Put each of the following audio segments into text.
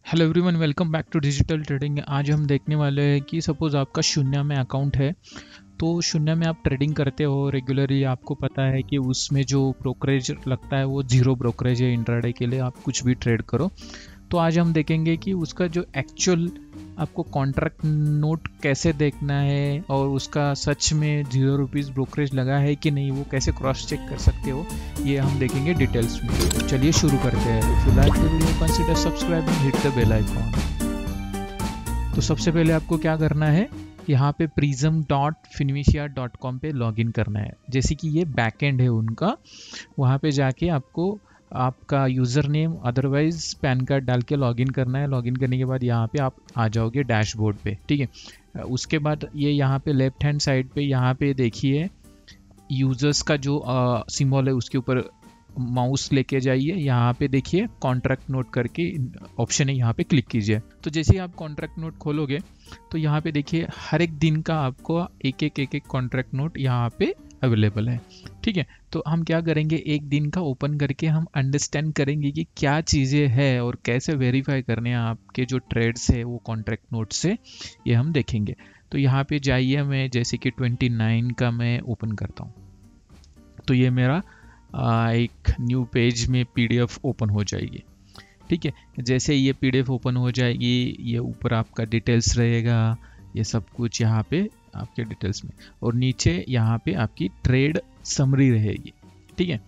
Hello everyone, welcome back to digital trading. आज हम देखने वाले हैं कि सपोज़ आपका शून्य में अकाउंट है, तो शून्य में आप ट्रेडिंग करते हो रेगुलरली। आपको पता है कि उसमें जो ब्रोकरेज लगता है वो जीरो ब्रोकरेज है इंट्राडे के लिए, आप कुछ भी ट्रेड करो। तो आज हम देखेंगे कि उसका जो एक्चुअल आपको कॉन्ट्रैक्ट नोट कैसे देखना है और उसका सच में ₹0 ब्रोकरेज लगा है कि नहीं, वो कैसे क्रॉस चेक कर सकते हो, ये हम देखेंगे डिटेल्स में। तो चलिए शुरू करते हैं। If you like the video consider subscribe and hit the bell icon. तो सबसे पहले आपको क्या करना है, यहाँ पे prism.fiducia.com पे लॉगिन करना है। जैसे कि ये बैकएंड है उनका, वहाँ पे जाके आपको आपका user name otherwise pan card डाल के लॉगिन करना है। लॉगिन करने के बाद यहाँ पे आप आ जाओगे डैशबोर्ड पे, ठीक है। उसके बाद ये यहाँ पे लेफ्ट हैंड साइड पे यहाँ पे देखिए यूज़र्स का जो सिंबल है उसके ऊपर माउस लेके जाइए। यहाँ पे देखिए कॉन्ट्रैक्ट नोट करके ऑप्शन है, यहाँ पे क्लिक कीजिए। तो जैसे ही आप कॉन्ट्रैक्ट नोट खोलोगे तो यहाँ पे देखिए हर एक दिन का आपको एक एक कॉन्ट्रैक्ट नोट यहाँ पे अवेलेबल है, ठीक है। तो हम क्या करेंगे, एक दिन का ओपन करके हम अंडरस्टैंड करेंगे कि क्या चीज़ें हैं और कैसे वेरीफाई करने हैं आपके जो ट्रेड्स है वो कॉन्ट्रैक्ट नोट से, ये हम देखेंगे। तो यहाँ पे जाइए, मैं जैसे कि 29 का मैं ओपन करता हूँ, तो ये मेरा एक न्यू पेज में पीडीएफ ओपन हो जाएगी, ठीक है। जैसे ये पीडीएफ ओपन हो जाएगी, ये ऊपर आपका डिटेल्स रहेगा, ये सब कुछ यहाँ पे आपके डिटेल्स में, और नीचे यहाँ पे आपकी ट्रेड समरी रहेगी, ठीक है।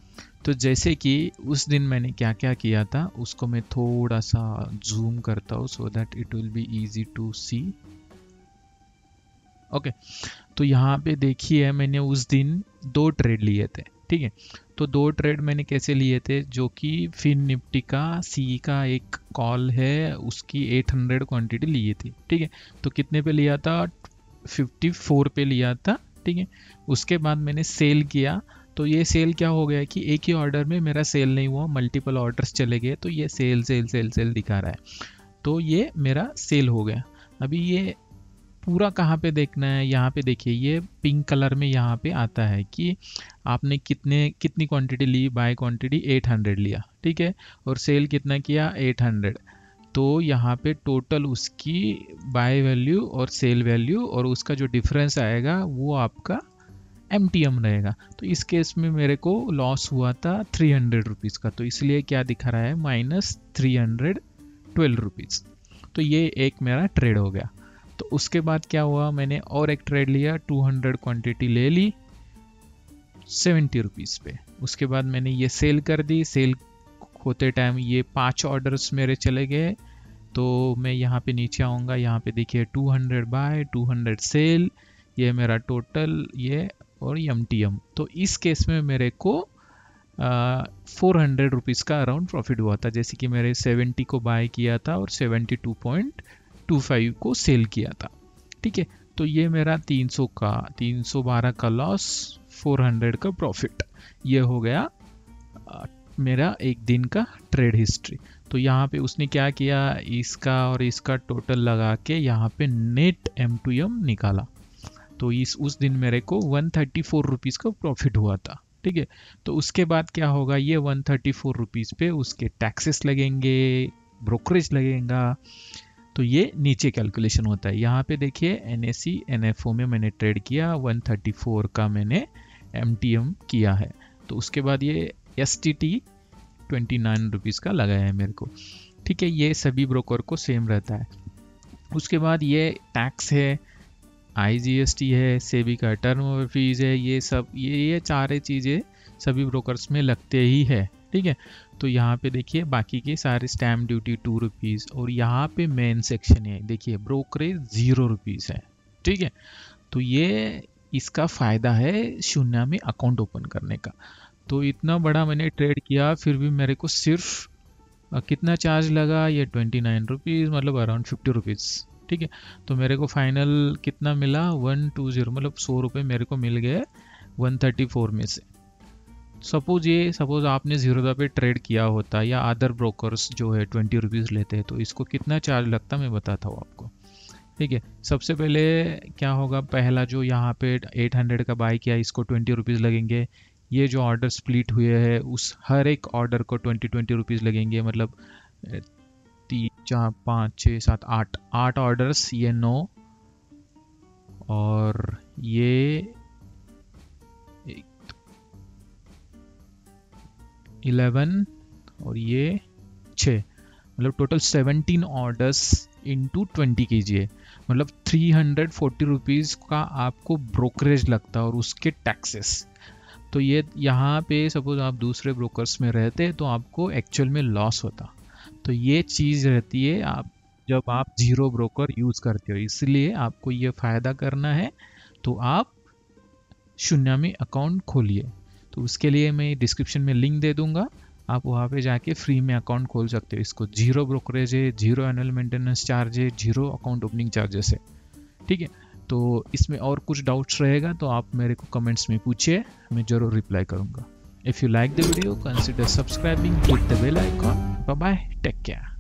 तो जैसे कि उस दिन मैंने क्या क्या किया था उसको मैं थोड़ा सा जूम करता हूँ so that it will be easy to see. Okay, तो यहाँ पे देखिए मैंने उस दिन 2 ट्रेड लिए थे, ठीक है। तो 2 ट्रेड मैंने कैसे लिए थे, जो कि फिन निफ्टी का सी का एक कॉल है उसकी 800 क्वांटिटी लिए थी, ठीक है। तो कितने पे लिया था, 54 पे लिया था, ठीक है। उसके बाद मैंने सेल किया। तो ये सेल क्या हो गया कि एक ही ऑर्डर में मेरा सेल नहीं हुआ, मल्टीपल ऑर्डर्स चले गए, तो ये सेल सेल सेल सेल दिखा रहा है, तो ये मेरा सेल हो गया। अभी ये पूरा कहाँ पे देखना है, यहाँ पे देखिए ये पिंक कलर में यहाँ पे आता है कि आपने कितनी क्वांटिटी ली। बाय क्वांटिटी 800 लिया, ठीक है, और सेल कितना किया 800। तो यहाँ पे टोटल उसकी बाय वैल्यू और सेल वैल्यू और उसका जो डिफरेंस आएगा वो आपका MTM रहेगा। तो इस केस में मेरे को लॉस हुआ था 300 रुपीज़ का, तो इसलिए क्या दिखा रहा है -312 रुपीज़। तो ये एक मेरा ट्रेड हो गया। तो उसके बाद क्या हुआ, मैंने और एक ट्रेड लिया, 200 क्वांटिटी ले ली 70 रुपीज़ पे। उसके बाद मैंने ये सेल कर दी। सेल होते टाइम ये 5 ऑर्डर्स मेरे चले गए। तो मैं यहाँ पे नीचे आऊँगा, यहाँ पे देखिए 200 बाय 200 सेल, ये मेरा टोटल ये और MTM। तो इस केस में मेरे को 400 रुपीज़ का अराउंड प्रॉफिट हुआ था। जैसे कि मेरे 70 को बाय किया था और 72.25 को सेल किया था, ठीक है। तो ये मेरा 312 का लॉस, 400 का प्रॉफिट, ये हो गया मेरा एक दिन का ट्रेड हिस्ट्री। तो यहाँ पे उसने क्या किया, इसका और इसका टोटल लगा के यहाँ पे नेट M2M निकाला। तो उस दिन मेरे को 134 रुपीज़ का प्रॉफिट हुआ था, ठीक है। तो उसके बाद क्या होगा, ये 134 रुपीज़ पे उसके टैक्सेस लगेंगे, ब्रोकरेज लगेगा। तो ये नीचे कैलकुलेशन होता है। यहाँ पे देखिए NSE NFO में मैंने ट्रेड किया, 134 का मैंने MTM किया है। तो उसके बाद ये STT 29 रुपीज़ का लगाया है मेरे को, ठीक है। ये सभी ब्रोकर को सेम रहता है। उसके बाद ये टैक्स है, IGST है, सेबी का टर्न ओवर फीस है, ये सब ये सारे चीज़ें सभी ब्रोकर्स में लगते ही है, ठीक है। तो यहाँ पे देखिए बाकी के सारे स्टैम्प ड्यूटी 2 रुपीज़, और यहाँ पे मेन सेक्शन है, देखिए ब्रोकरेज 0 रुपीज़ है, ठीक है। तो ये इसका फ़ायदा है शून्य में अकाउंट ओपन करने का। तो इतना बड़ा मैंने ट्रेड किया, फिर भी मेरे को सिर्फ कितना चार्ज लगा, ये 29 रुपीज़, मतलब अराउंड 50 रुपीज़, ठीक है। तो मेरे को फाइनल कितना मिला, 120, मतलब 100 रुपये मेरे को मिल गए 134 में से। सपोज आपने जीरोधा पे ट्रेड किया होता, या अदर ब्रोकर्स जो है 20 रुपीज़ लेते हैं, तो इसको कितना चार्ज लगता मैं बताता हूँ आपको, ठीक है। सबसे पहले क्या होगा, पहला जो यहाँ पे 800 का बाय किया, इसको 20 रुपीज़ लगेंगे। ये जो ऑर्डर स्प्लिट हुए हैं उस हर एक ऑर्डर को 20 रुपीज़ लगेंगे, मतलब 3 4 5 6 7 8 ऑर्डर्स, ये 9 और ये 11 और ये 6, मतलब टोटल 17 ऑर्डर्स इंटू 20 कीजिए, मतलब 340 रुपीज़ का आपको ब्रोकरेज लगता है और उसके टैक्सेस। तो ये यहाँ पे सपोज आप दूसरे ब्रोकर्स में रहते तो आपको एक्चुअल में लॉस होता। तो ये चीज़ रहती है आप जब आप जीरो ब्रोकर यूज़ करते हो, इसलिए आपको ये फ़ायदा करना है तो आप शून्य में अकाउंट खोलिए। तो उसके लिए मैं डिस्क्रिप्शन में लिंक दे दूंगा, आप वहाँ पे जाके फ्री में अकाउंट खोल सकते हो। इसको जीरो ब्रोकरेज है, जीरो एनुअल मेंटेनेंस चार्ज है, जीरो अकाउंट ओपनिंग चार्जेस है, ठीक है। तो इसमें और कुछ डाउट्स रहेगा तो आप मेरे को कमेंट्स में पूछिए, मैं ज़रूर रिप्लाई करूँगा। If you like the video, consider subscribing, hit the bell icon. Bye bye, take care.